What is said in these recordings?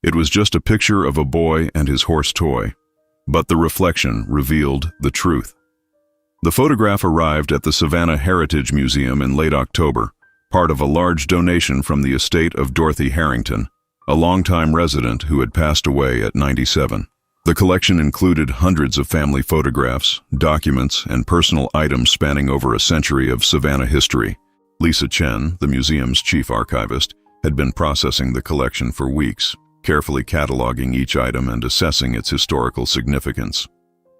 It was just a picture of a boy and his horse toy, but the reflection revealed the truth. The photograph arrived at the Savannah Heritage Museum in late October, part of a large donation from the estate of Dorothy Harrington, a longtime resident who had passed away at 97. The collection included hundreds of family photographs, documents, and personal items spanning over a century of Savannah history. Lisa Chen, the museum's chief archivist, had been processing the collection for weeks, carefully cataloging each item and assessing its historical significance.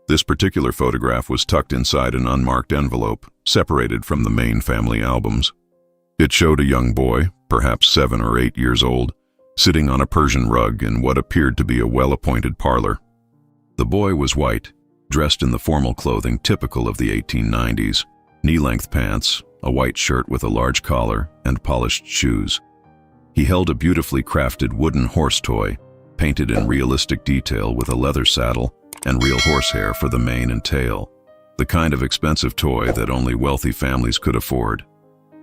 This particular photograph was tucked inside an unmarked envelope, separated from the main family albums. It showed a young boy, perhaps 7 or 8 years old, sitting on a Persian rug in what appeared to be a well-appointed parlor. The boy was white, dressed in the formal clothing typical of the 1890s, knee-length pants, a white shirt with a large collar, and polished shoes. He held a beautifully crafted wooden horse toy, painted in realistic detail with a leather saddle and real horsehair for the mane and tail, the kind of expensive toy that only wealthy families could afford.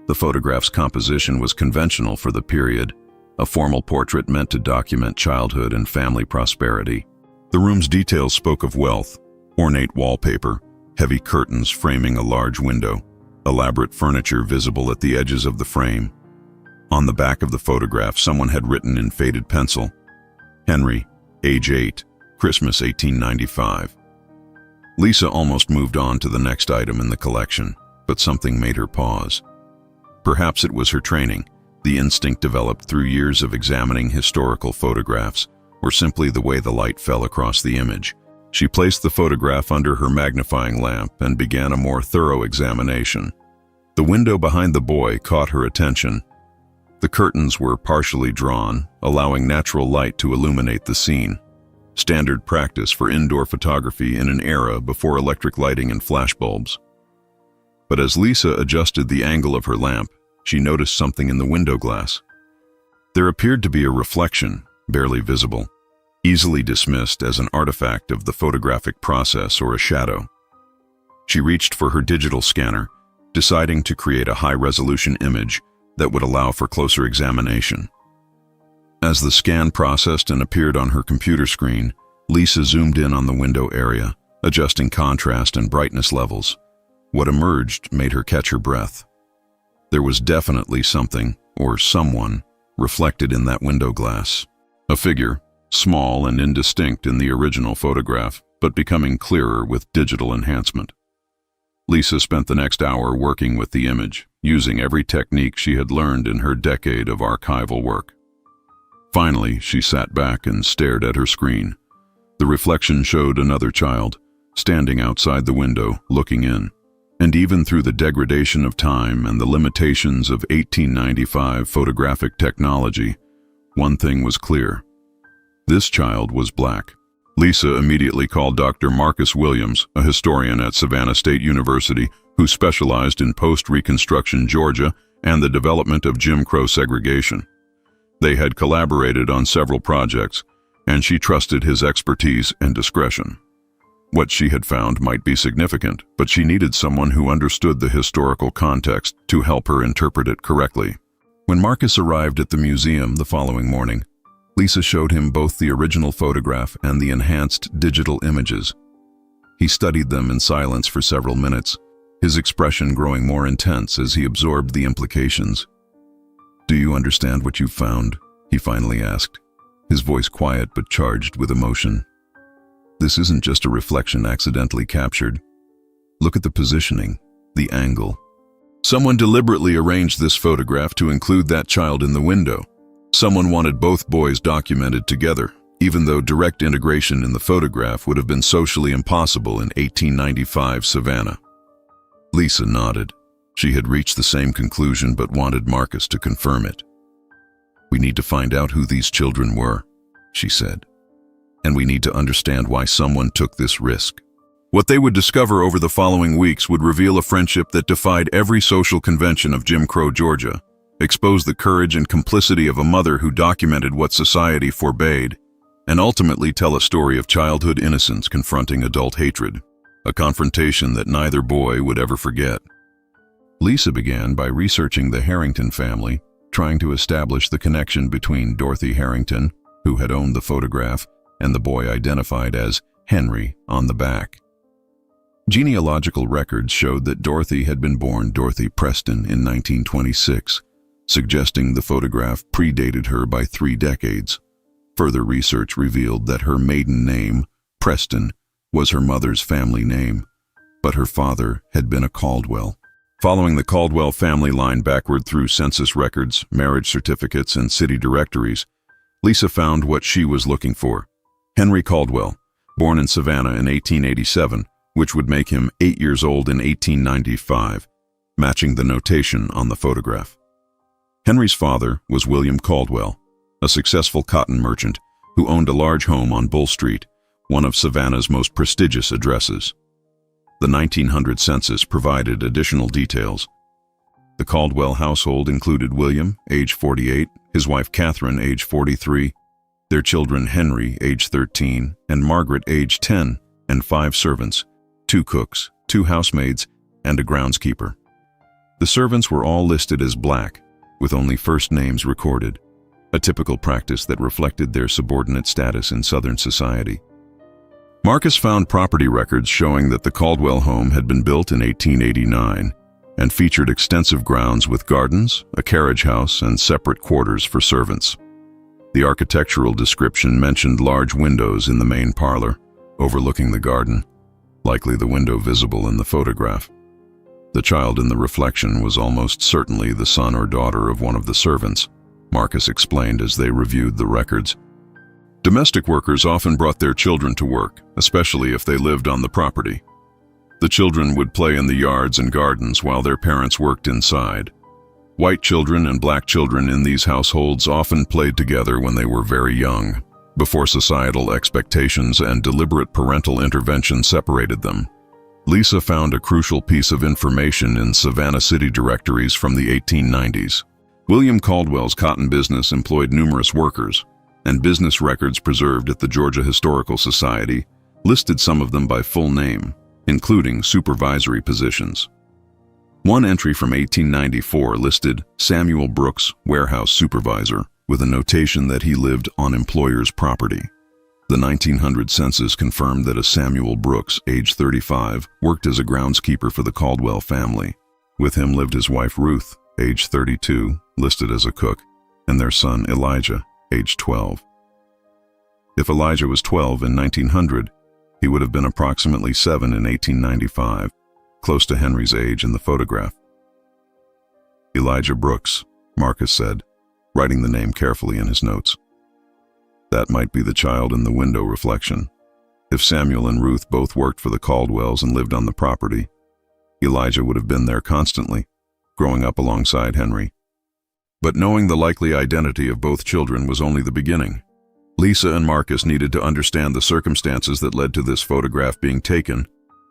The photograph's composition was conventional for the period, a formal portrait meant to document childhood and family prosperity. The room's details spoke of wealth: ornate wallpaper, heavy curtains framing a large window, elaborate furniture visible at the edges of the frame. On the back of the photograph, someone had written in faded pencil, "Henry, age 8, Christmas 1895. Lisa almost moved on to the next item in the collection, but something made her pause. Perhaps it was her training, the instinct developed through years of examining historical photographs, or simply the way the light fell across the image. She placed the photograph under her magnifying lamp and began a more thorough examination. The window behind the boy caught her attention. The curtains were partially drawn, allowing natural light to illuminate the scene. Standard practice for indoor photography in an era before electric lighting and flashbulbs. But as Lisa adjusted the angle of her lamp, she noticed something in the window glass. There appeared to be a reflection, barely visible, easily dismissed as an artifact of the photographic process or a shadow. She reached for her digital scanner, deciding to create a high-resolution image that would allow for closer examination. As the scan processed and appeared on her computer screen, Lisa zoomed in on the window area, adjusting contrast and brightness levels. What emerged made her catch her breath. There was definitely something, or someone, reflected in that window glass. A figure, small and indistinct in the original photograph, but becoming clearer with digital enhancement. Lisa spent the next hour working with the image, using every technique she had learned in her decade of archival work. Finally, she sat back and stared at her screen. The reflection showed another child, standing outside the window, looking in. And even through the degradation of time and the limitations of 1895 photographic technology, one thing was clear. This child was black. Lisa immediately called Dr. Marcus Williams, a historian at Savannah State University who specialized in post-Reconstruction Georgia and the development of Jim Crow segregation. They had collaborated on several projects, and she trusted his expertise and discretion. What she had found might be significant, but she needed someone who understood the historical context to help her interpret it correctly. When Marcus arrived at the museum the following morning, Lisa showed him both the original photograph and the enhanced digital images. He studied them in silence for several minutes, his expression growing more intense as he absorbed the implications. "Do you understand what you've found?" he finally asked, his voice quiet but charged with emotion. "This isn't just a reflection accidentally captured. Look at the positioning, the angle. Someone deliberately arranged this photograph to include that child in the window. Someone wanted both boys documented together, even though direct integration in the photograph would have been socially impossible in 1895 Savannah." Lisa nodded. She had reached the same conclusion but wanted Marcus to confirm it. "We need to find out who these children were," she said. "And we need to understand why someone took this risk." What they would discover over the following weeks would reveal a friendship that defied every social convention of Jim Crow Georgia, expose the courage and complicity of a mother who documented what society forbade, and ultimately tell a story of childhood innocence confronting adult hatred, a confrontation that neither boy would ever forget. Lisa began by researching the Harrington family, trying to establish the connection between Dorothy Harrington, who had owned the photograph, and the boy identified as Henry on the back. Genealogical records showed that Dorothy had been born Dorothy Preston in 1926, suggesting the photograph predated her by 3 decades. Further research revealed that her maiden name, Preston, was her mother's family name, but her father had been a Caldwell. Following the Caldwell family line backward through census records, marriage certificates, and city directories, Lisa found what she was looking for. Henry Caldwell, born in Savannah in 1887, which would make him 8 years old in 1895, matching the notation on the photograph. Henry's father was William Caldwell, a successful cotton merchant who owned a large home on Bull Street, one of Savannah's most prestigious addresses. The 1900 census provided additional details. The Caldwell household included William, age 48, his wife Catherine, age 43, their children Henry, age 13, and Margaret, age 10, and 5 servants, 2 cooks, 2 housemaids, and a groundskeeper. The servants were all listed as black, with only first names recorded, a typical practice that reflected their subordinate status in Southern society. Marcus found property records showing that the Caldwell home had been built in 1889 and featured extensive grounds with gardens, a carriage house, and separate quarters for servants. The architectural description mentioned large windows in the main parlor, overlooking the garden, likely the window visible in the photograph. The child in the reflection was almost certainly the son or daughter of one of the servants, Marcus explained as they reviewed the records. Domestic workers often brought their children to work, especially if they lived on the property. The children would play in the yards and gardens while their parents worked inside. White children and black children in these households often played together when they were very young, before societal expectations and deliberate parental intervention separated them. Lisa found a crucial piece of information in Savannah city directories from the 1890s. William Caldwell's cotton business employed numerous workers, and business records preserved at the Georgia Historical Society listed some of them by full name, including supervisory positions. One entry from 1894 listed Samuel Brooks, warehouse supervisor, with a notation that he lived on employer's property. The 1900 census confirmed that a Samuel Brooks, age 35, worked as a groundskeeper for the Caldwell family. With him lived his wife Ruth, age 32, listed as a cook, and their son Elijah, age 12. If Elijah was 12 in 1900, he would have been approximately 7 in 1895, close to Henry's age in the photograph. Elijah Brooks, Marcus said, writing the name carefully in his notes. That might be the child in the window reflection. If Samuel and Ruth both worked for the Caldwells and lived on the property, Elijah would have been there constantly, growing up alongside Henry. But knowing the likely identity of both children was only the beginning. Lisa and Marcus needed to understand the circumstances that led to this photograph being taken,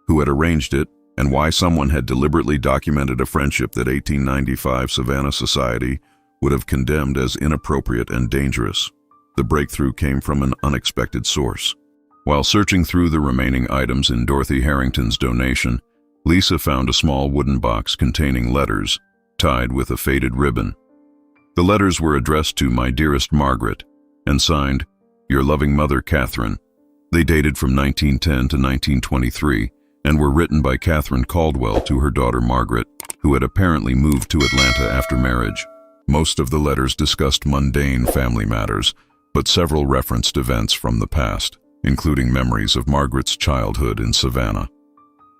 who had arranged it, and why someone had deliberately documented a friendship that 1895 Savannah society would have condemned as inappropriate and dangerous. The breakthrough came from an unexpected source. While searching through the remaining items in Dorothy Harrington's donation, Lisa found a small wooden box containing letters, tied with a faded ribbon. The letters were addressed to "My dearest Margaret" and signed, "Your loving mother, Catherine." They dated from 1910 to 1923 and were written by Catherine Caldwell to her daughter Margaret, who had apparently moved to Atlanta after marriage. Most of the letters discussed mundane family matters, but several referenced events from the past, including memories of Margaret's childhood in Savannah.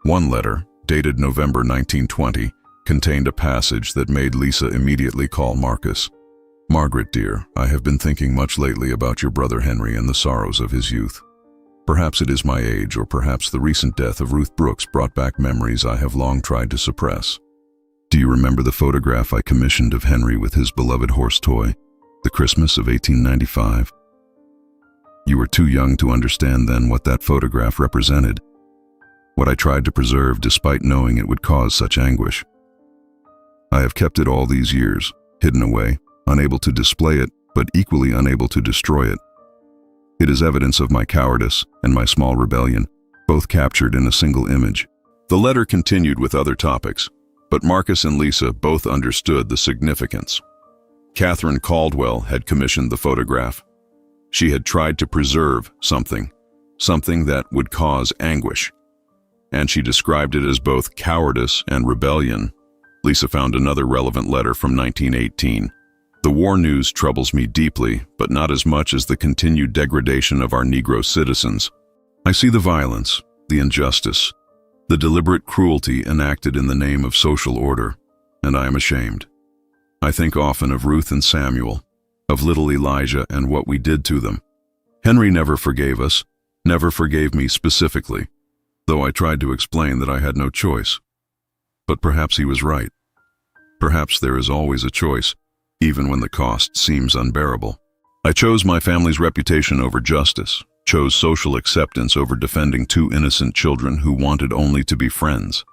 One letter, dated November 1920, contained a passage that made Lisa immediately call Marcus. "Margaret, dear, I have been thinking much lately about your brother Henry and the sorrows of his youth. Perhaps it is my age, or perhaps the recent death of Ruth Brooks brought back memories I have long tried to suppress. Do you remember the photograph I commissioned of Henry with his beloved horse toy, the Christmas of 1895? You were too young to understand then what that photograph represented, what I tried to preserve despite knowing it would cause such anguish. I have kept it all these years, hidden away, unable to display it, but equally unable to destroy it. It is evidence of my cowardice and my small rebellion, both captured in a single image." The letter continued with other topics, but Marcus and Lisa both understood the significance. Catherine Caldwell had commissioned the photograph. She had tried to preserve something that would cause anguish, and she described it as both cowardice and rebellion. Lisa found another relevant letter from 1918. The war news troubles me deeply, but not as much as the continued degradation of our Negro citizens. I see the violence, the injustice, the deliberate cruelty enacted in the name of social order, and I am ashamed. I think often of Ruth and Samuel, of little Elijah and what we did to them. Henry never forgave us, never forgave me specifically, though I tried to explain that I had no choice. But perhaps he was right. Perhaps there is always a choice, even when the cost seems unbearable. I chose my family's reputation over justice, chose social acceptance over defending two innocent children who wanted only to be friends.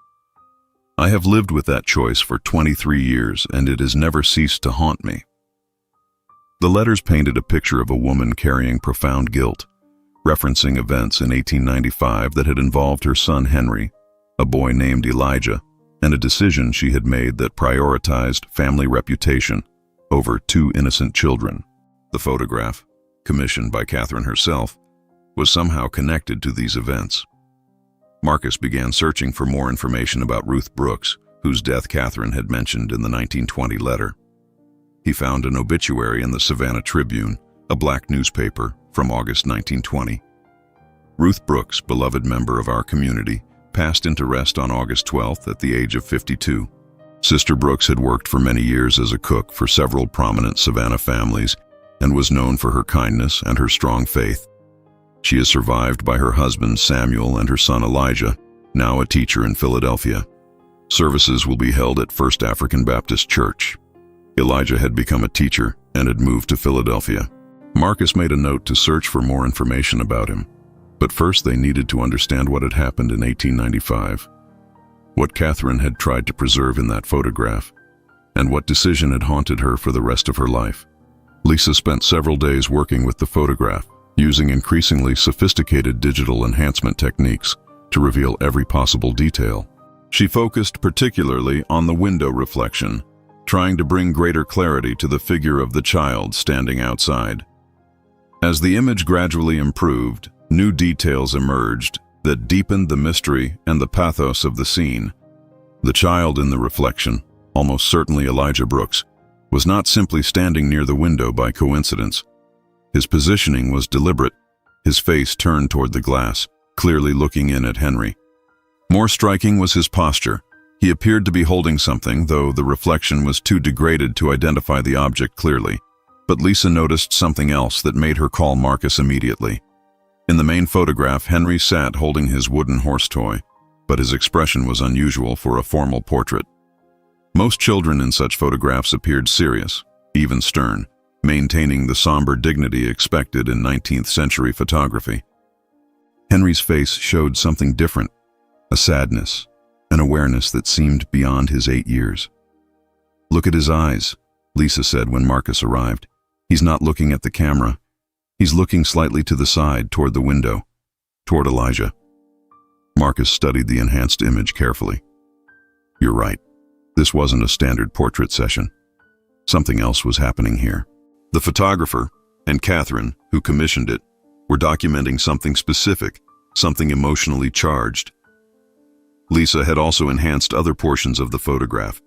I have lived with that choice for 23 years, and it has never ceased to haunt me. The letters painted a picture of a woman carrying profound guilt, referencing events in 1895 that had involved her son Henry, a boy named Elijah, and a decision she had made that prioritized family reputation over two innocent children. The photograph, commissioned by Catherine herself, was somehow connected to these events. Marcus began searching for more information about Ruth Brooks, whose death Catherine had mentioned in the 1920 letter. He found an obituary in the Savannah Tribune, a black newspaper, from August 1920. Ruth Brooks, beloved member of our community, passed into rest on August 12th at the age of 52. Sister Brooks had worked for many years as a cook for several prominent Savannah families and was known for her kindness and her strong faith. She is survived by her husband Samuel and her son Elijah, now a teacher in Philadelphia. Services will be held at First African Baptist Church. Elijah had become a teacher and had moved to Philadelphia. Marcus made a note to search for more information about him, but first they needed to understand what had happened in 1895, what Catherine had tried to preserve in that photograph, and what decision had haunted her for the rest of her life. Lisa spent several days working with the photograph, using increasingly sophisticated digital enhancement techniques to reveal every possible detail. She focused particularly on the window reflection, trying to bring greater clarity to the figure of the child standing outside. As the image gradually improved, new details emerged that deepened the mystery and the pathos of the scene. The child in the reflection, almost certainly Elijah Brooks, was not simply standing near the window by coincidence. His positioning was deliberate, his face turned toward the glass, clearly looking in at Henry. More striking was his posture. He appeared to be holding something, though the reflection was too degraded to identify the object clearly. But Lisa noticed something else that made her call Marcus immediately. In the main photograph, Henry sat holding his wooden horse toy, but his expression was unusual for a formal portrait. Most children in such photographs appeared serious, even stern, maintaining the somber dignity expected in 19th century photography. Henry's face showed something different, a sadness, an awareness that seemed beyond his 8 years. "Look at his eyes," Lisa said when Marcus arrived. "He's not looking at the camera. He's looking slightly to the side, toward the window, toward Elijah." Marcus studied the enhanced image carefully. "You're right. This wasn't a standard portrait session. Something else was happening here." The photographer and Catherine, who commissioned it, were documenting something specific, something emotionally charged. Lisa had also enhanced other portions of the photograph.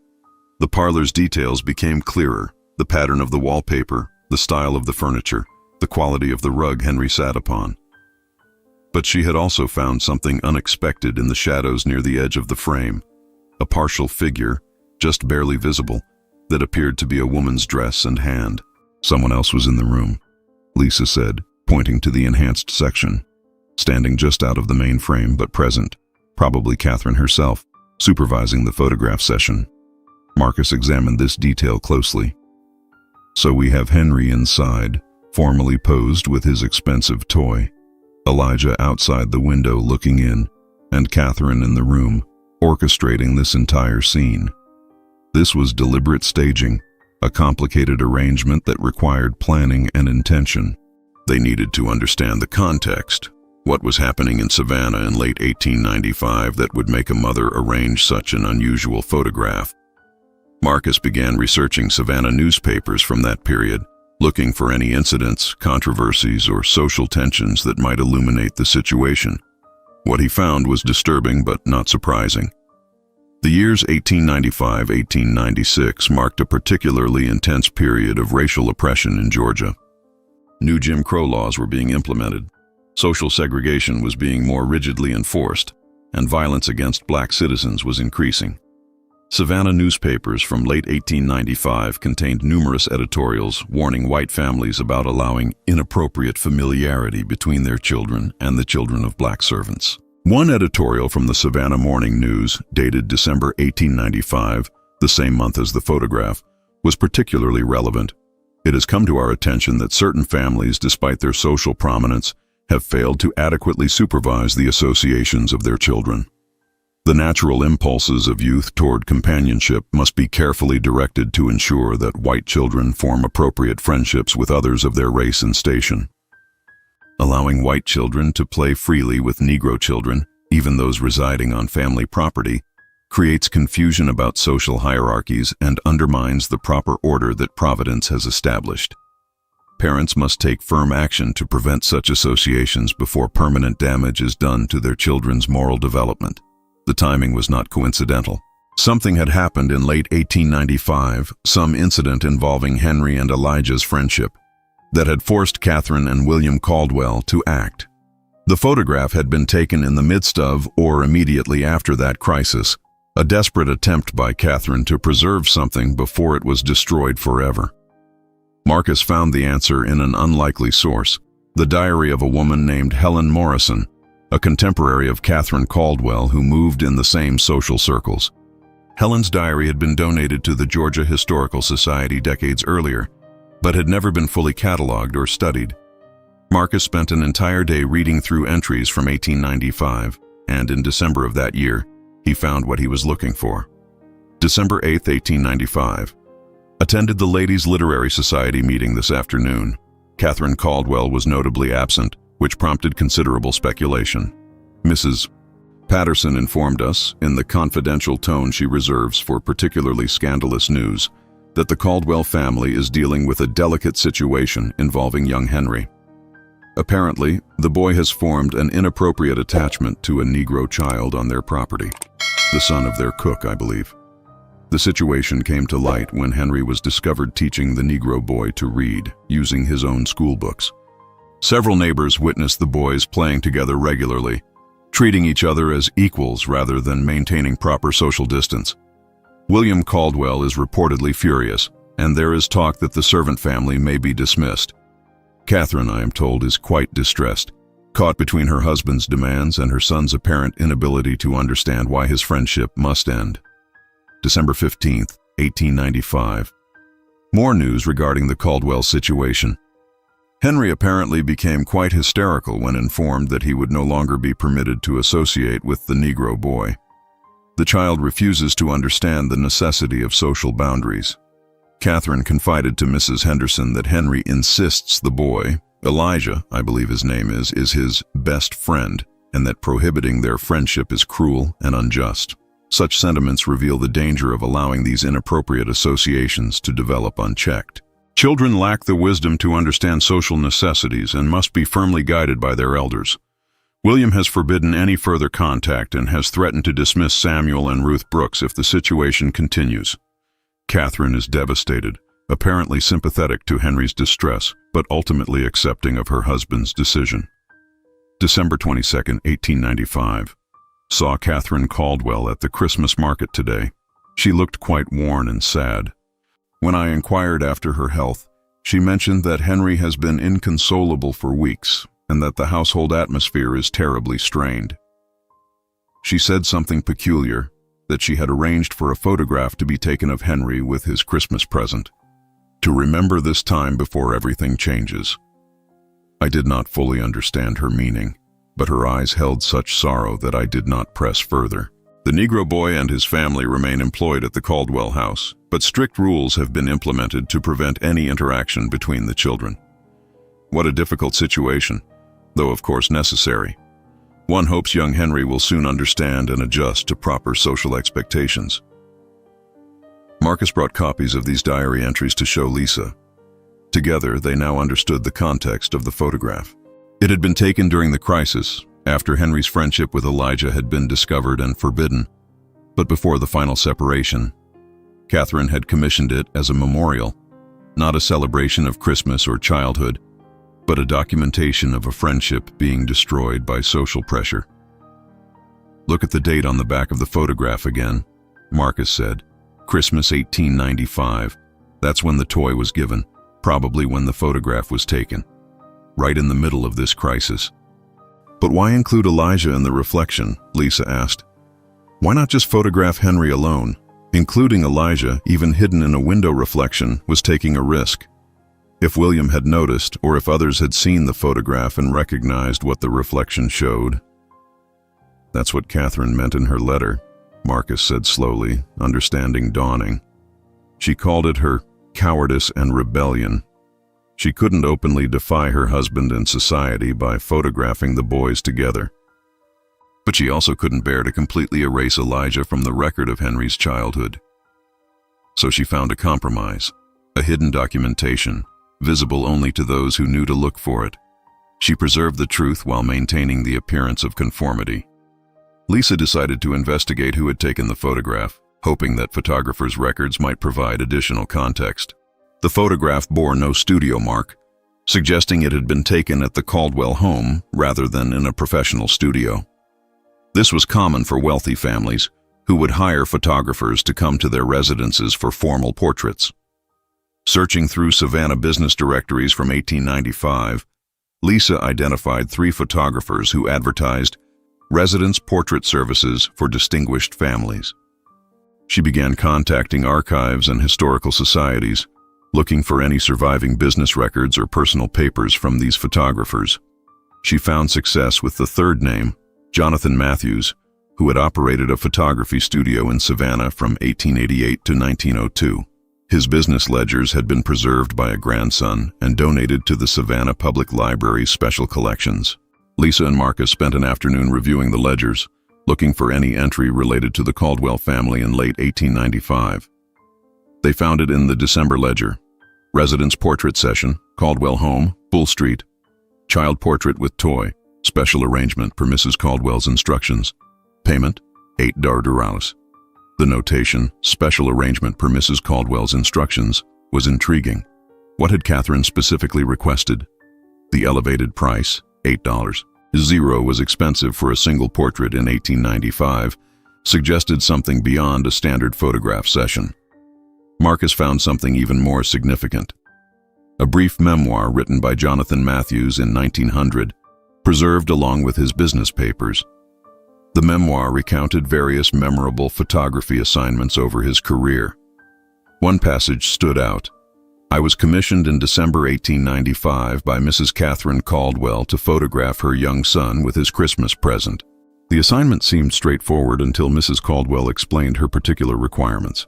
The parlor's details became clearer, the pattern of the wallpaper, the style of the furniture, the quality of the rug Henry sat upon. But she had also found something unexpected in the shadows near the edge of the frame, a partial figure, just barely visible, that appeared to be a woman's dress and hand. "Someone else was in the room," Lisa said, pointing to the enhanced section, standing just out of the main frame but present, probably Catherine herself, supervising the photograph session. Marcus examined this detail closely. "So we have Henry inside, formally posed with his expensive toy, Elijah outside the window looking in, and Catherine in the room, orchestrating this entire scene. This was deliberate staging, a complicated arrangement that required planning and intention. They needed to understand the context, what was happening in Savannah in late 1895 that would make a mother arrange such an unusual photograph. Marcus began researching Savannah newspapers from that period, looking for any incidents, controversies, or social tensions that might illuminate the situation. What he found was disturbing but not surprising. The years 1895-1896 marked a particularly intense period of racial oppression in Georgia. New Jim Crow laws were being implemented, social segregation was being more rigidly enforced, and violence against black citizens was increasing. Savannah newspapers from late 1895 contained numerous editorials warning white families about allowing inappropriate familiarity between their children and the children of black servants. One editorial from the Savannah Morning News, dated December 1895, the same month as the photograph, was particularly relevant. It has come to our attention that certain families, despite their social prominence, have failed to adequately supervise the associations of their children. The natural impulses of youth toward companionship must be carefully directed to ensure that white children form appropriate friendships with others of their race and station. Allowing white children to play freely with Negro children, even those residing on family property, creates confusion about social hierarchies and undermines the proper order that Providence has established. Parents must take firm action to prevent such associations before permanent damage is done to their children's moral development. The timing was not coincidental. Something had happened in late 1895, some incident involving Henry and Elijah's friendship, that had forced Catherine and William Caldwell to act. The photograph had been taken in the midst of or immediately after that crisis, a desperate attempt by Catherine to preserve something before it was destroyed forever. Marcus found the answer in an unlikely source, the diary of a woman named Helen Morrison, a contemporary of Catherine Caldwell who moved in the same social circles. Helen's diary had been donated to the Georgia Historical Society decades earlier, but had never been fully cataloged or studied. Marcus spent an entire day reading through entries from 1895, and in December of that year, he found what he was looking for. December 8, 1895. Attended the Ladies' Literary Society meeting this afternoon. Catherine Caldwell was notably absent, which prompted considerable speculation. Mrs. Patterson informed us, in the confidential tone she reserves for particularly scandalous news, that the Caldwell family is dealing with a delicate situation involving young Henry. Apparently, the boy has formed an inappropriate attachment to a Negro child on their property, the son of their cook, I believe. The situation came to light when Henry was discovered teaching the Negro boy to read, using his own school books. Several neighbors witnessed the boys playing together regularly, treating each other as equals rather than maintaining proper social distance. William Caldwell is reportedly furious, and there is talk that the servant family may be dismissed. Catherine, I am told, is quite distressed, caught between her husband's demands and her son's apparent inability to understand why his friendship must end. December 15, 1895. More news regarding the Caldwell situation. Henry apparently became quite hysterical when informed that he would no longer be permitted to associate with the Negro boy. The child refuses to understand the necessity of social boundaries. Catherine confided to Mrs. Henderson that Henry insists the boy, Elijah, I believe his name is his best friend, and that prohibiting their friendship is cruel and unjust. Such sentiments reveal the danger of allowing these inappropriate associations to develop unchecked. Children lack the wisdom to understand social necessities and must be firmly guided by their elders. William has forbidden any further contact and has threatened to dismiss Samuel and Ruth Brooks if the situation continues. Catherine is devastated, apparently sympathetic to Henry's distress, but ultimately accepting of her husband's decision. December 22, 1895. Saw Catherine Caldwell at the Christmas market today. She looked quite worn and sad. When I inquired after her health, she mentioned that Henry has been inconsolable for weeks and that the household atmosphere is terribly strained. She said something peculiar, that she had arranged for a photograph to be taken of Henry with his Christmas present, to remember this time before everything changes. I did not fully understand her meaning, but her eyes held such sorrow that I did not press further. The Negro boy and his family remain employed at the Caldwell house, but strict rules have been implemented to prevent any interaction between the children. What a difficult situation, though of course necessary. One hopes young Henry will soon understand and adjust to proper social expectations. Marcus brought copies of these diary entries to show Lisa. Together, they now understood the context of the photograph. It had been taken during the crisis, after Henry's friendship with Elijah had been discovered and forbidden, but before the final separation. Catherine had commissioned it as a memorial, not a celebration of Christmas or childhood, but a documentation of a friendship being destroyed by social pressure. "Look at the date on the back of the photograph again," Marcus said. "Christmas 1895. That's when the toy was given, probably when the photograph was taken. Right in the middle of this crisis." "But why include Elijah in the reflection?" Lisa asked. "Why not just photograph Henry alone?" Including Elijah, even hidden in a window reflection, was taking a risk. If William had noticed, or if others had seen the photograph and recognized what the reflection showed. "That's what Catherine meant in her letter," Marcus said slowly, understanding dawning. "She called it her cowardice and rebellion. She couldn't openly defy her husband in society by photographing the boys together. But she also couldn't bear to completely erase Elijah from the record of Henry's childhood. So she found a compromise, a hidden documentation, visible only to those who knew to look for it. She preserved the truth while maintaining the appearance of conformity." Lisa decided to investigate who had taken the photograph, hoping that photographers' records might provide additional context. The photograph bore no studio mark, suggesting it had been taken at the Caldwell home rather than in a professional studio. This was common for wealthy families, who would hire photographers to come to their residences for formal portraits. Searching through Savannah business directories from 1895, Lisa identified 3 photographers who advertised residence portrait services for distinguished families. She began contacting archives and historical societies, looking for any surviving business records or personal papers from these photographers. She found success with the third name, Jonathan Matthews, who had operated a photography studio in Savannah from 1888 to 1902. His business ledgers had been preserved by a grandson and donated to the Savannah Public Library's special collections. Lisa and Marcus spent an afternoon reviewing the ledgers, looking for any entry related to the Caldwell family in late 1895. They found it in the December ledger. Residence portrait session, Caldwell home, Bull Street. Child portrait with toy, special arrangement per Mrs. Caldwell's instructions. Payment, $8. The notation, special arrangement per Mrs. Caldwell's instructions, was intriguing. What had Catherine specifically requested? The elevated price, $8. Zero was expensive for a single portrait in 1895, suggested something beyond a standard photograph session. Marcus found something even more significant. A brief memoir written by Jonathan Matthews in 1900, preserved along with his business papers. The memoir recounted various memorable photography assignments over his career. One passage stood out. "I was commissioned in December 1895 by Mrs. Catherine Caldwell to photograph her young son with his Christmas present." The assignment seemed straightforward until Mrs. Caldwell explained her particular requirements.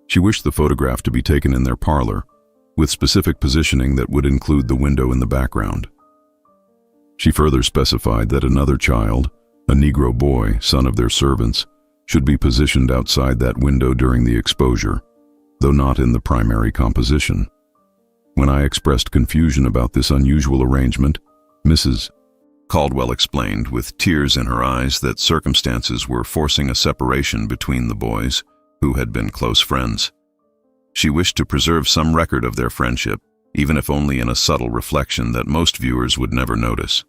She wished the photograph to be taken in their parlor, with specific positioning that would include the window in the background. She further specified that another child, a Negro boy, son of their servants, should be positioned outside that window during the exposure, though not in the primary composition. When I expressed confusion about this unusual arrangement, Mrs. Caldwell explained with tears in her eyes that circumstances were forcing a separation between the boys, who had been close friends. She wished to preserve some record of their friendship, even if only in a subtle reflection that most viewers would never notice.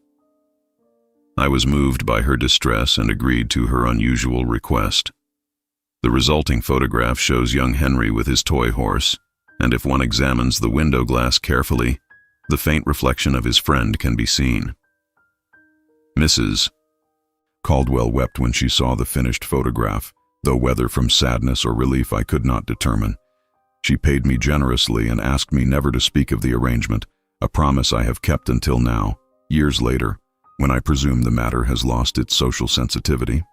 I was moved by her distress and agreed to her unusual request. The resulting photograph shows young Henry with his toy horse, and if one examines the window glass carefully, the faint reflection of his friend can be seen. Mrs. Caldwell wept when she saw the finished photograph, though whether from sadness or relief I could not determine. She paid me generously and asked me never to speak of the arrangement, a promise I have kept until now, years later, when I presume the matter has lost its social sensitivity.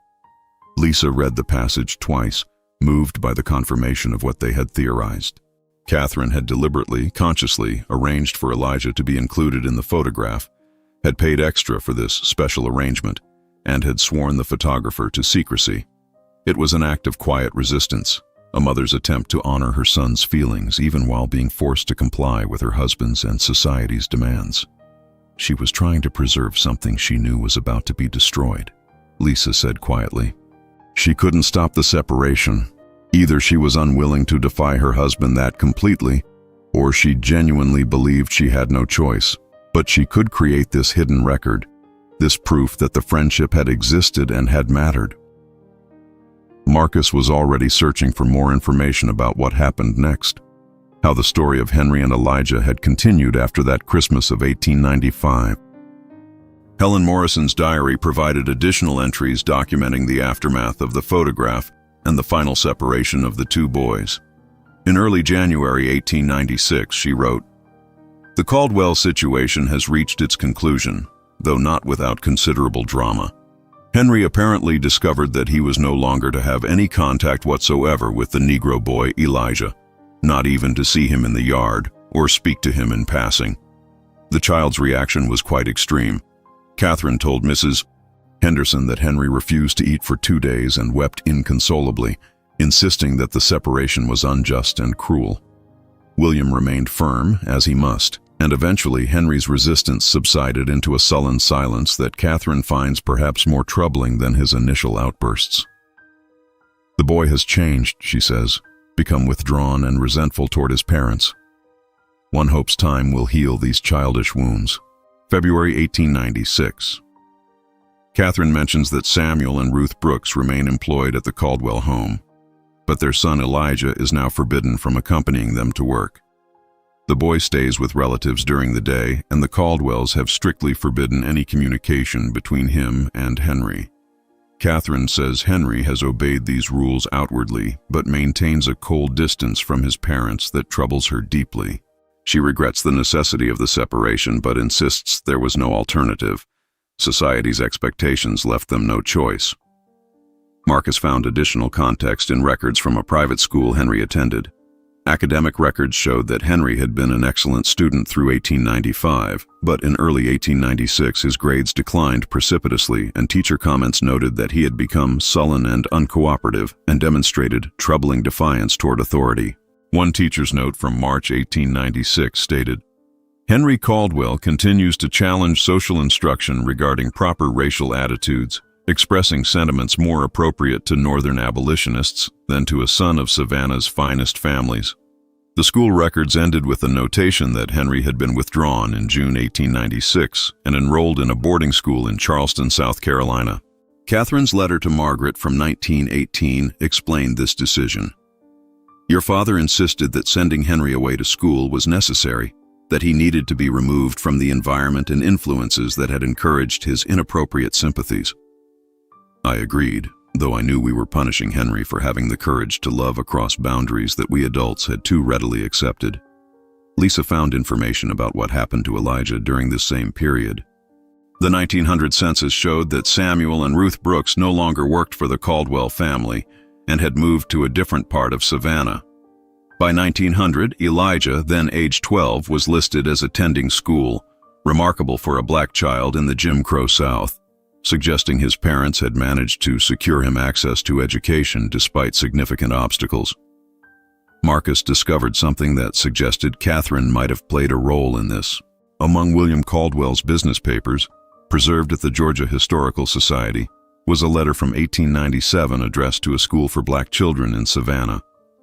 Lisa read the passage twice, moved by the confirmation of what they had theorized. Catherine had deliberately, consciously arranged for Elijah to be included in the photograph, had paid extra for this special arrangement, and had sworn the photographer to secrecy. It was an act of quiet resistance, a mother's attempt to honor her son's feelings even while being forced to comply with her husband's and society's demands. She was trying to preserve something she knew was about to be destroyed, Lisa said quietly. She couldn't stop the separation. Either she was unwilling to defy her husband that completely, or she genuinely believed she had no choice. But she could create this hidden record, this proof that the friendship had existed and had mattered. Marcus was already searching for more information about what happened next, how the story of Henry and Elijah had continued after that Christmas of 1895. Helen Morrison's diary provided additional entries documenting the aftermath of the photograph and the final separation of the two boys. In early January 1896, she wrote, "The Caldwell situation has reached its conclusion, though not without considerable drama. Henry apparently discovered that he was no longer to have any contact whatsoever with the Negro boy Elijah, not even to see him in the yard or speak to him in passing. The child's reaction was quite extreme. Catherine told Mrs. Henderson that Henry refused to eat for 2 days and wept inconsolably, insisting that the separation was unjust and cruel. William remained firm, as he must, and eventually Henry's resistance subsided into a sullen silence that Catherine finds perhaps more troubling than his initial outbursts. The boy has changed, she says, become withdrawn and resentful toward his parents. One hopes time will heal these childish wounds." February 1896. Catherine mentions that Samuel and Ruth Brooks remain employed at the Caldwell home, but their son Elijah is now forbidden from accompanying them to work. The boy stays with relatives during the day, and the Caldwells have strictly forbidden any communication between him and Henry. Catherine says Henry has obeyed these rules outwardly, but maintains a cold distance from his parents that troubles her deeply. She regrets the necessity of the separation, but insists there was no alternative. Society's expectations left them no choice. Marcus found additional context in records from a private school Henry attended. Academic records showed that Henry had been an excellent student through 1895, but in early 1896 his grades declined precipitously, and teacher comments noted that he had become sullen and uncooperative and demonstrated troubling defiance toward authority. One teacher's note from March 1896 stated, "Henry Caldwell continues to challenge social instruction regarding proper racial attitudes, expressing sentiments more appropriate to Northern abolitionists than to a son of Savannah's finest families." The school records ended with a notation that Henry had been withdrawn in June 1896 and enrolled in a boarding school in Charleston, South Carolina. Catherine's letter to Margaret from 1918 explained this decision. "Your father insisted that sending Henry away to school was necessary, that he needed to be removed from the environment and influences that had encouraged his inappropriate sympathies. I agreed, though I knew we were punishing Henry for having the courage to love across boundaries that we adults had too readily accepted." Lisa found information about what happened to Elijah during this same period. The 1900 census showed that Samuel and Ruth Brooks no longer worked for the Caldwell family and had moved to a different part of Savannah. By 1900, Elijah, then age 12, was listed as attending school, remarkable for a black child in the Jim Crow South, suggesting his parents had managed to secure him access to education despite significant obstacles. Marcus discovered something that suggested Catherine might have played a role in this. Among William Caldwell's business papers, preserved at the Georgia Historical Society, was a letter from 1897 addressed to a school for black children in Savannah,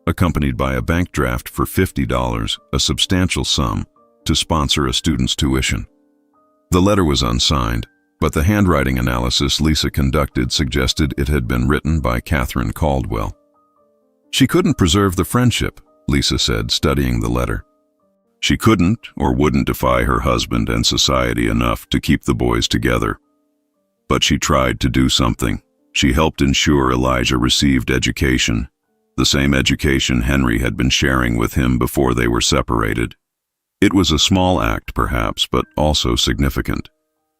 accompanied by a bank draft for $50, a substantial sum, to sponsor a student's tuition. The letter was unsigned, but the handwriting analysis Lisa conducted suggested it had been written by Catherine Caldwell. "She couldn't preserve the friendship," Lisa said, studying the letter. "She couldn't or wouldn't defy her husband and society enough to keep the boys together. But she tried to do something. She helped ensure Elijah received education, the same education Henry had been sharing with him before they were separated. It was a small act, perhaps, but also significant.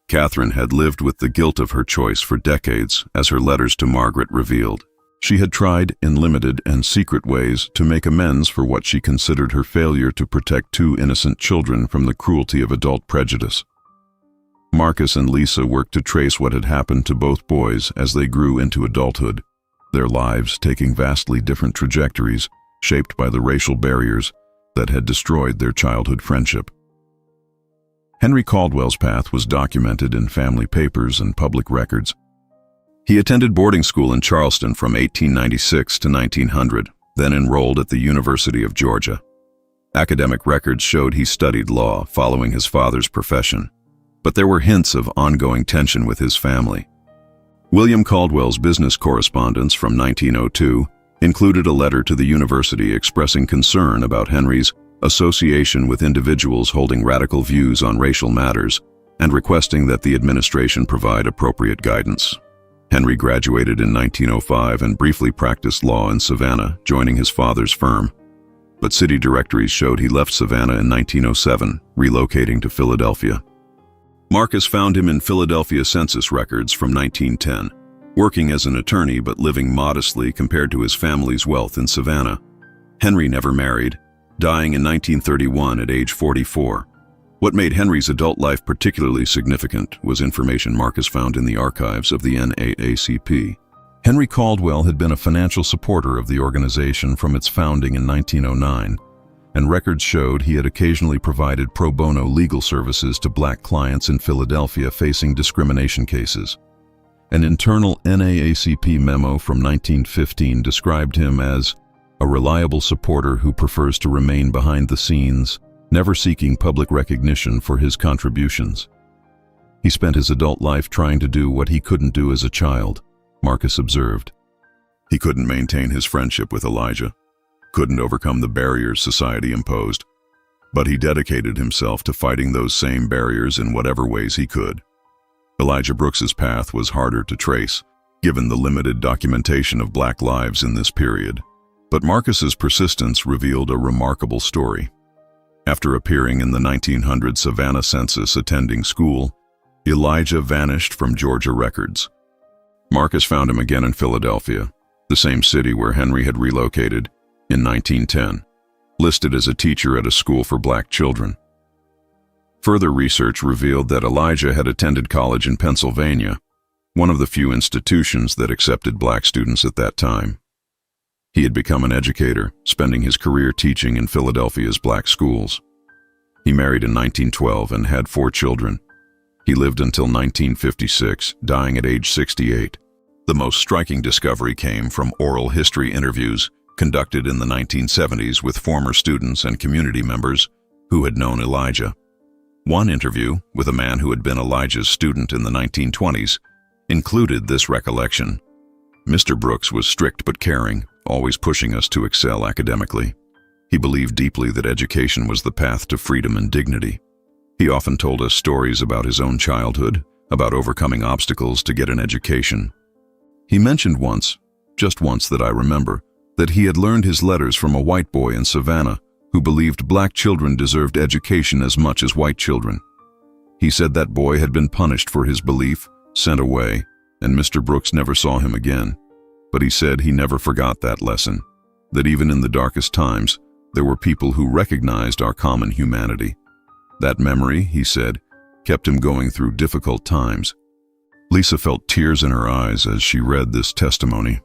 Catherine had lived with the guilt of her choice for decades, as her letters to Margaret revealed. She had tried, in limited and secret ways, to make amends for what she considered her failure to protect two innocent children from the cruelty of adult prejudice. Marcus and Lisa worked to trace what had happened to both boys as they grew into adulthood. their lives taking vastly different trajectories shaped by the racial barriers that had destroyed their childhood friendship. Henry Caldwell's path was documented in family papers and public records. He attended boarding school in Charleston from 1896 to 1900, then enrolled at the University of Georgia. Academic records showed he studied law following his father's profession, but there were hints of ongoing tension with his family. William Caldwell's business correspondence from 1902 included a letter to the university expressing concern about Henry's association with individuals holding radical views on racial matters and requesting that the administration provide appropriate guidance. Henry graduated in 1905 and briefly practiced law in Savannah, joining his father's firm. But city directories showed he left Savannah in 1907, relocating to Philadelphia. Marcus found him in Philadelphia census records from 1910, working as an attorney but living modestly compared to his family's wealth in Savannah. Henry never married, dying in 1931 at age 44. What made Henry's adult life particularly significant was information Marcus found in the archives of the NAACP. Henry Caldwell had been a financial supporter of the organization from its founding in 1909, and records showed he had occasionally provided pro bono legal services to black clients in Philadelphia facing discrimination cases. An internal NAACP memo from 1915 described him as a reliable supporter who prefers to remain behind the scenes, never seeking public recognition for his contributions. He spent his adult life trying to do what he couldn't do as a child, Marcus observed. He couldn't maintain his friendship with Elijah, couldn't overcome the barriers society imposed, but he dedicated himself to fighting those same barriers in whatever ways he could. Elijah Brooks's path was harder to trace, given the limited documentation of black lives in this period, but Marcus's persistence revealed a remarkable story. After appearing in the 1900 Savannah census attending school, Elijah vanished from Georgia records. Marcus found him again in Philadelphia, the same city where Henry had relocated, in 1910, listed as a teacher at a school for black children. Further research revealed that Elijah had attended college in Pennsylvania, one of the few institutions that accepted black students at that time. He had become an educator, spending his career teaching in Philadelphia's black schools. He married in 1912 and had 4 children. He lived until 1956, dying at age 68. The most striking discovery came from oral history interviews conducted in the 1970s with former students and community members who had known Elijah. One interview, with a man who had been Elijah's student in the 1920s, included this recollection. Mr. Brooks was strict but caring, always pushing us to excel academically. He believed deeply that education was the path to freedom and dignity. He often told us stories about his own childhood, about overcoming obstacles to get an education. He mentioned once, just once that I remember, that he had learned his letters from a white boy in Savannah who believed black children deserved education as much as white children. He said that boy had been punished for his belief, sent away, and Mr. Brooks never saw him again. But he said he never forgot that lesson, that even in the darkest times, there were people who recognized our common humanity. That memory, he said, kept him going through difficult times. Lisa felt tears in her eyes as she read this testimony.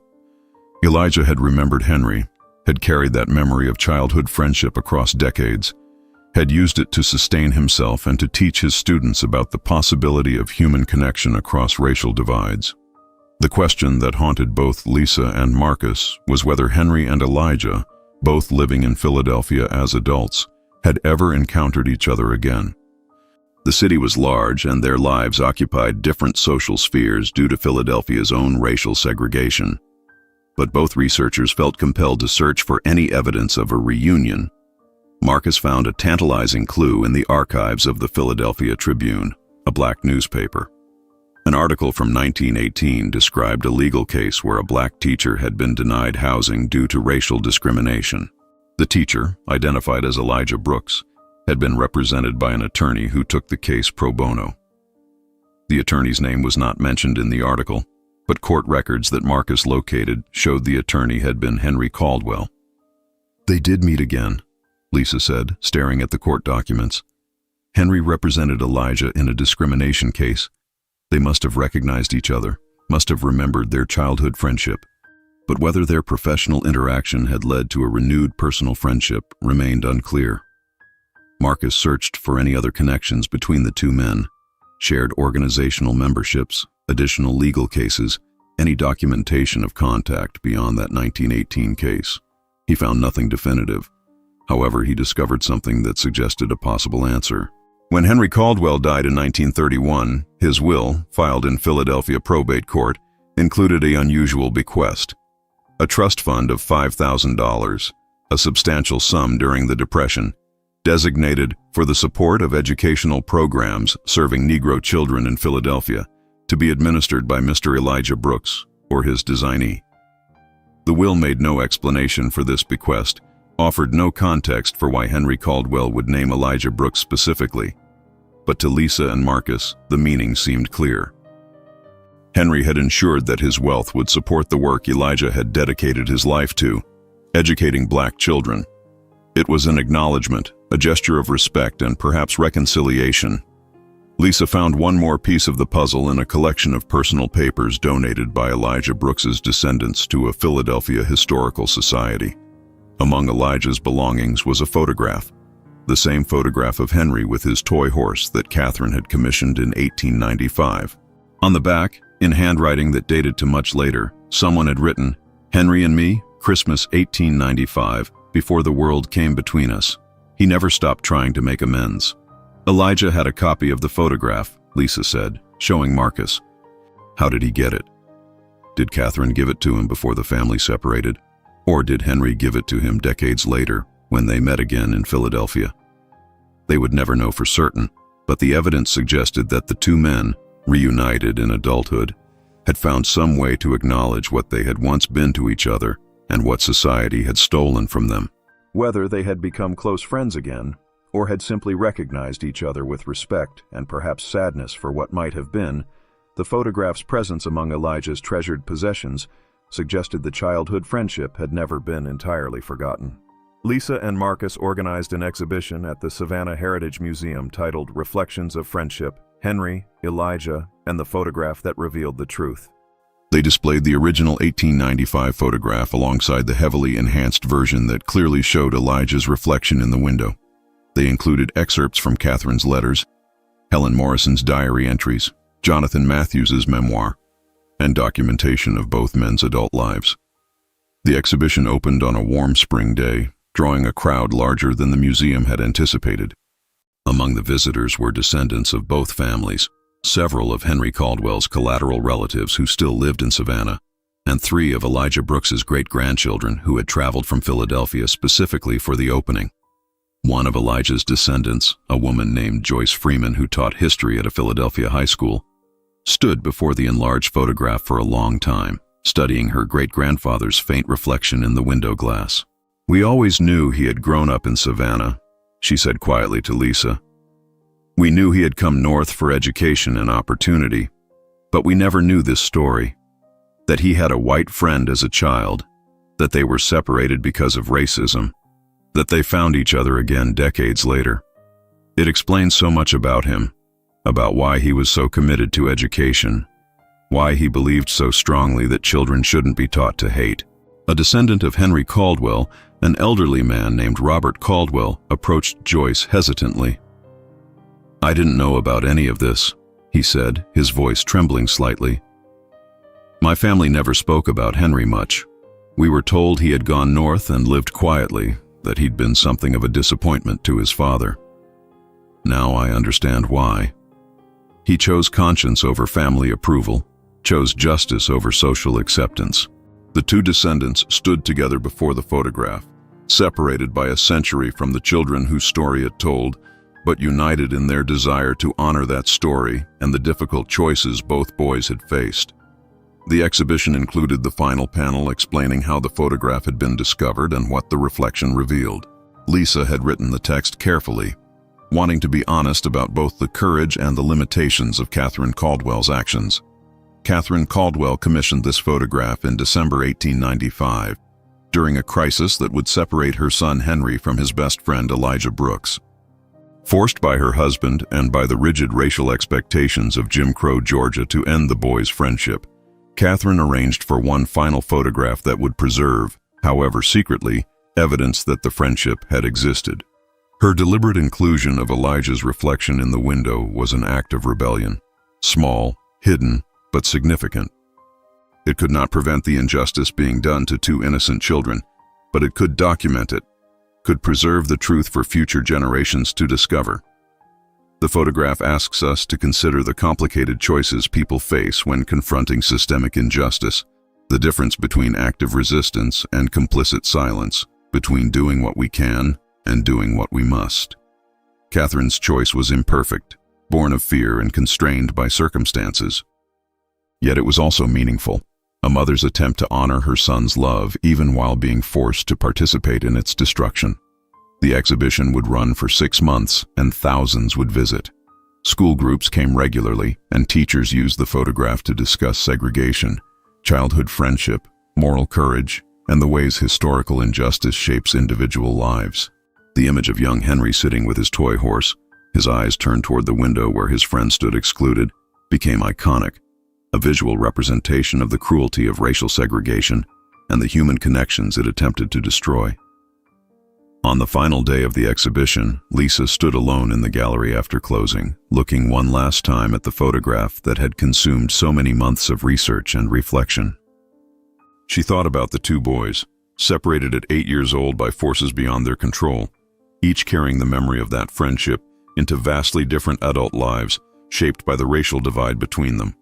Elijah had remembered Henry, had carried that memory of childhood friendship across decades, had used it to sustain himself and to teach his students about the possibility of human connection across racial divides. The question that haunted both Lisa and Marcus was whether Henry and Elijah, both living in Philadelphia as adults, had ever encountered each other again. The city was large, and their lives occupied different social spheres due to Philadelphia's own racial segregation. But both researchers felt compelled to search for any evidence of a reunion. Marcus found a tantalizing clue in the archives of the Philadelphia Tribune, a black newspaper. An article from 1918 described a legal case where a black teacher had been denied housing due to racial discrimination. The teacher, identified as Elijah Brooks, had been represented by an attorney who took the case pro bono. The attorney's name was not mentioned in the article, but court records that Marcus located showed the attorney had been Henry Caldwell. They did meet again, Lisa said, staring at the court documents. Henry represented Elijah in a discrimination case. They must have recognized each other, must have remembered their childhood friendship. But whether their professional interaction had led to a renewed personal friendship remained unclear. Marcus searched for any other connections between the two men, shared organizational memberships, additional legal cases, any documentation of contact beyond that 1918 case. He found nothing definitive. However, he discovered something that suggested a possible answer. When Henry Caldwell died in 1931, his will, filed in Philadelphia probate court, included an unusual bequest. A trust fund of $5,000, a substantial sum during the Depression, designated for the support of educational programs serving Negro children in Philadelphia, to be administered by Mr. Elijah Brooks or his designee. The will made no explanation for this bequest, offered no context for why Henry Caldwell would name Elijah Brooks specifically. But to Lisa and Marcus, the meaning seemed clear. Henry had ensured that his wealth would support the work Elijah had dedicated his life to, educating black children. It was an acknowledgement, a gesture of respect and perhaps reconciliation. Lisa found one more piece of the puzzle in a collection of personal papers donated by Elijah Brooks's descendants to a Philadelphia historical society. Among Elijah's belongings was a photograph, the same photograph of Henry with his toy horse that Catherine had commissioned in 1895. On the back, in handwriting that dated to much later, someone had written, "Henry and me, Christmas 1895, before the world came between us. He never stopped trying to make amends." Elijah had a copy of the photograph, Lisa said, showing Marcus. How did he get it? Did Catherine give it to him before the family separated? Or did Henry give it to him decades later, when they met again in Philadelphia? They would never know for certain, but the evidence suggested that the two men, reunited in adulthood, had found some way to acknowledge what they had once been to each other and what society had stolen from them. Whether they had become close friends again, or had simply recognized each other with respect and perhaps sadness for what might have been, the photograph's presence among Elijah's treasured possessions suggested the childhood friendship had never been entirely forgotten. Lisa and Marcus organized an exhibition at the Savannah Heritage Museum titled Reflections of Friendship, Henry, Elijah, and the Photograph That Revealed the Truth. They displayed the original 1895 photograph alongside the heavily enhanced version that clearly showed Elijah's reflection in the window. They included excerpts from Catherine's letters, Helen Morrison's diary entries, Jonathan Matthews's memoir, and documentation of both men's adult lives. The exhibition opened on a warm spring day, drawing a crowd larger than the museum had anticipated. Among the visitors were descendants of both families, several of Henry Caldwell's collateral relatives who still lived in Savannah, and 3 of Elijah Brooks's great-grandchildren who had traveled from Philadelphia specifically for the opening. One of Elijah's descendants, a woman named Joyce Freeman who taught history at a Philadelphia high school, stood before the enlarged photograph for a long time, studying her great-grandfather's faint reflection in the window glass. "We always knew he had grown up in Savannah," she said quietly to Lisa. "We knew he had come north for education and opportunity, but we never knew this story, that he had a white friend as a child, that they were separated because of racism, that they found each other again decades later. It explains so much about him, about why he was so committed to education, why he believed so strongly that children shouldn't be taught to hate." A descendant of Henry Caldwell, an elderly man named Robert Caldwell, approached Joyce hesitantly. "I didn't know about any of this," he said, his voice trembling slightly. "My family never spoke about Henry much. We were told he had gone north and lived quietly, that he'd been something of a disappointment to his father. Now I understand why. He chose conscience over family approval, chose justice over social acceptance." The two descendants stood together before the photograph, separated by a century from the children whose story it told, but united in their desire to honor that story and the difficult choices both boys had faced. The exhibition included the final panel explaining how the photograph had been discovered and what the reflection revealed. Lisa had written the text carefully, wanting to be honest about both the courage and the limitations of Catherine Caldwell's actions. Catherine Caldwell commissioned this photograph in December 1895, during a crisis that would separate her son Henry from his best friend Elijah Brooks. Forced by her husband and by the rigid racial expectations of Jim Crow Georgia to end the boys' friendship, Catherine arranged for one final photograph that would preserve, however secretly, evidence that the friendship had existed. Her deliberate inclusion of Elijah's reflection in the window was an act of rebellion. Small, hidden, but significant. It could not prevent the injustice being done to two innocent children, but it could document it, could preserve the truth for future generations to discover. The photograph asks us to consider the complicated choices people face when confronting systemic injustice, the difference between active resistance and complicit silence, between doing what we can and doing what we must. Catherine's choice was imperfect, born of fear and constrained by circumstances. Yet it was also meaningful, a mother's attempt to honor her son's love even while being forced to participate in its destruction. The exhibition would run for 6 months and thousands would visit. School groups came regularly and teachers used the photograph to discuss segregation, childhood friendship, moral courage, and the ways historical injustice shapes individual lives. The image of young Henry sitting with his toy horse, his eyes turned toward the window where his friend stood excluded, became iconic, a visual representation of the cruelty of racial segregation and the human connections it attempted to destroy. On the final day of the exhibition, Lisa stood alone in the gallery after closing, looking one last time at the photograph that had consumed so many months of research and reflection. She thought about the two boys, separated at 8 years old by forces beyond their control, each carrying the memory of that friendship into vastly different adult lives shaped by the racial divide between them.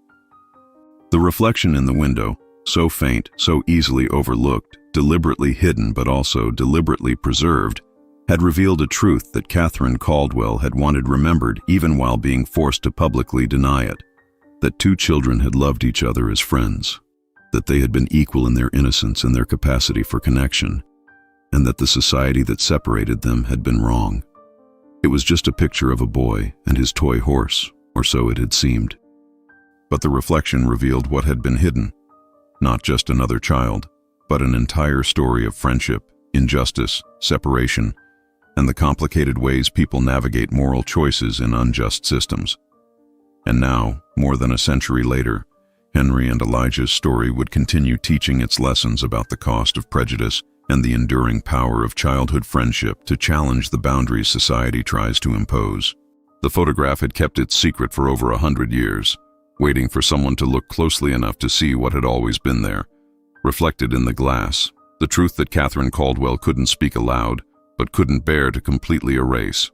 The reflection in the window, so faint, so easily overlooked, deliberately hidden but also deliberately preserved, had revealed a truth that Catherine Caldwell had wanted remembered even while being forced to publicly deny it, that two children had loved each other as friends, that they had been equal in their innocence and their capacity for connection, and that the society that separated them had been wrong. It was just a picture of a boy and his toy horse, or so it had seemed. But the reflection revealed what had been hidden, not just another child, but an entire story of friendship, injustice, separation, and the complicated ways people navigate moral choices in unjust systems. And now, more than a century later, Henry and Elijah's story would continue teaching its lessons about the cost of prejudice and the enduring power of childhood friendship to challenge the boundaries society tries to impose. The photograph had kept its secret for over 100 years, waiting for someone to look closely enough to see what had always been there, reflected in the glass, the truth that Catherine Caldwell couldn't speak aloud, but couldn't bear to completely erase.